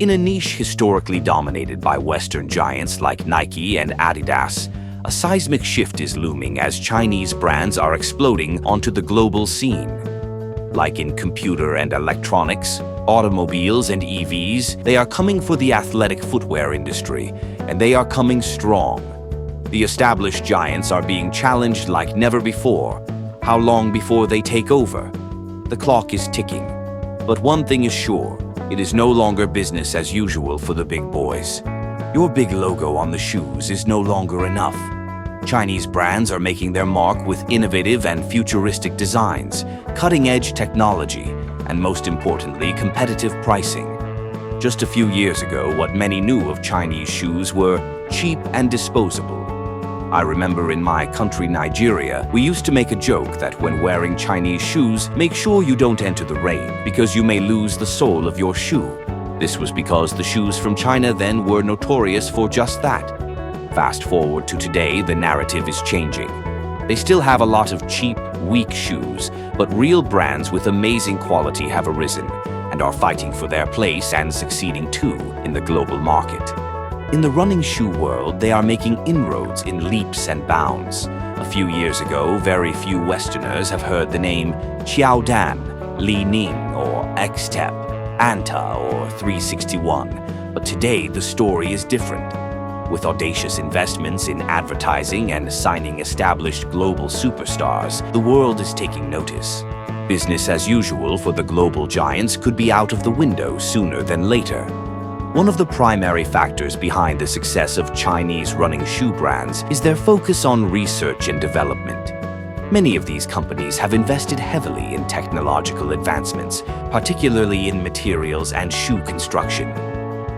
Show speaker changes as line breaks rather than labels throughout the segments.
In a niche historically dominated by Western giants like Nike and Adidas, a seismic shift is looming as Chinese brands are exploding onto the global scene. Like in computer and electronics, automobiles and EVs, they are coming for the athletic footwear industry, and they are coming strong. The established giants are being challenged like never before. How long before they take over? The clock is ticking. But one thing is sure, it is no longer business as usual for the big boys. Your big logo on the shoes is no longer enough. Chinese brands are making their mark with innovative and futuristic designs, cutting-edge technology, and most importantly, competitive pricing. Just a few years ago, what many knew of Chinese shoes were cheap and disposable. I remember in my country, Nigeria, we used to make a joke that when wearing Chinese shoes, make sure you don't enter the rain because you may lose the sole of your shoe. This was because the shoes from China then were notorious for just that. Fast forward to today, the narrative is changing. They still have a lot of cheap, weak shoes, but real brands with amazing quality have arisen and are fighting for their place and succeeding too in the global market. In the running shoe world, they are making inroads in leaps and bounds. A few years ago, very few Westerners have heard the name Qiaodan, Li-Ning, or Xstep, Anta, or 361. But today, the story is different. With audacious investments in advertising and signing established global superstars, the world is taking notice. Business as usual for the global giants could be out of the window sooner than later. One of the primary factors behind the success of Chinese running shoe brands is their focus on research and development. Many of these companies have invested heavily in technological advancements, particularly in materials and shoe construction.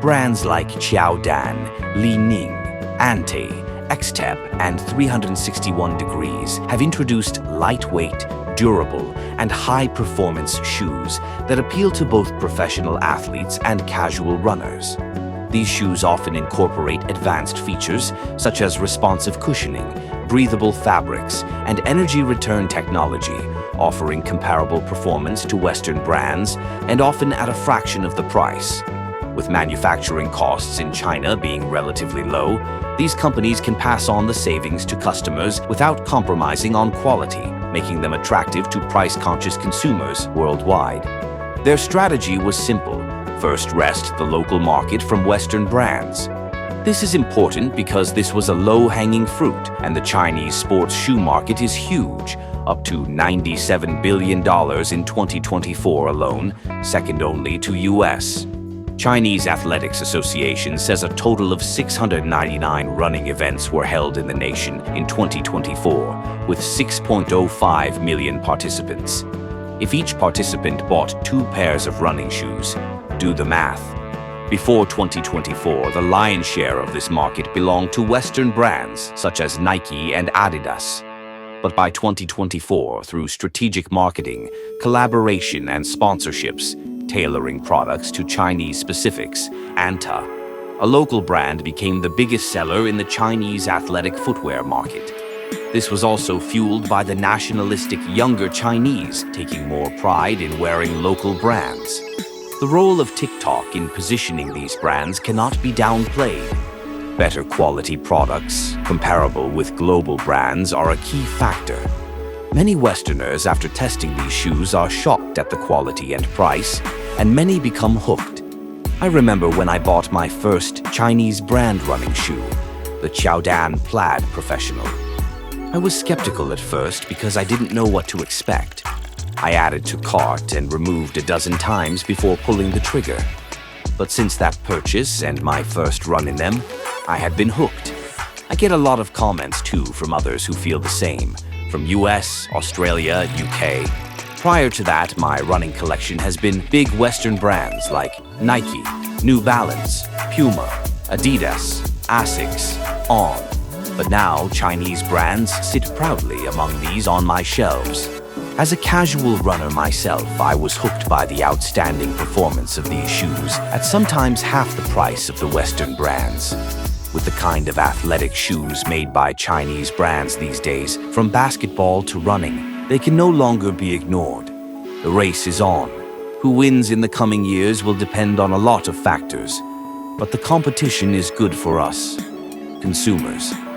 Brands like Qiaodan, Li-Ning, Anta, Xstep, and 361 Degrees have introduced lightweight, durable, and high-performance shoes that appeal to both professional athletes and casual runners. These shoes often incorporate advanced features such as responsive cushioning, breathable fabrics, and energy return technology, offering comparable performance to Western brands and often at a fraction of the price. With manufacturing costs in China being relatively low, these companies can pass on the savings to customers without compromising on quality, making them attractive to price-conscious consumers worldwide. Their strategy was simple: first wrest the local market from Western brands. This is important because this was a low-hanging fruit, and the Chinese sports shoe market is huge, up to $97 billion in 2024 alone, second only to US. Chinese Athletics Association says a total of 699 running events were held in the nation in 2024, with 6.05 million participants. If each participant bought 2 pairs of running shoes, do the math. Before 2024, the lion's share of this market belonged to Western brands such as Nike and Adidas. But by 2024, through strategic marketing, collaboration, and sponsorships, tailoring products to Chinese specifics, Anta, a local brand, became the biggest seller in the Chinese athletic footwear market. This was also fueled by the nationalistic younger Chinese taking more pride in wearing local brands. The role of TikTok in positioning these brands cannot be downplayed. Better quality products, comparable with global brands, are a key factor. Many Westerners, after testing these shoes, are shocked at the quality and price, and many become hooked. I remember when I bought my first Chinese brand running shoe, the Qiaodan Plaid Professional. I was skeptical at first because I didn't know what to expect. I added to cart and removed a dozen times before pulling the trigger. But since that purchase and my first run in them, I had been hooked. I get a lot of comments too from others who feel the same, from US, Australia, UK. Prior to that, my running collection has been big Western brands like Nike, New Balance, Puma, Adidas, Asics, On. But now Chinese brands sit proudly among these on my shelves. As a casual runner myself, I was hooked by the outstanding performance of these shoes at sometimes half the price of the Western brands. With the kind of athletic shoes made by Chinese brands these days, from basketball to running, they can no longer be ignored. The race is on. Who wins in the coming years will depend on a lot of factors, but the competition is good for us, consumers.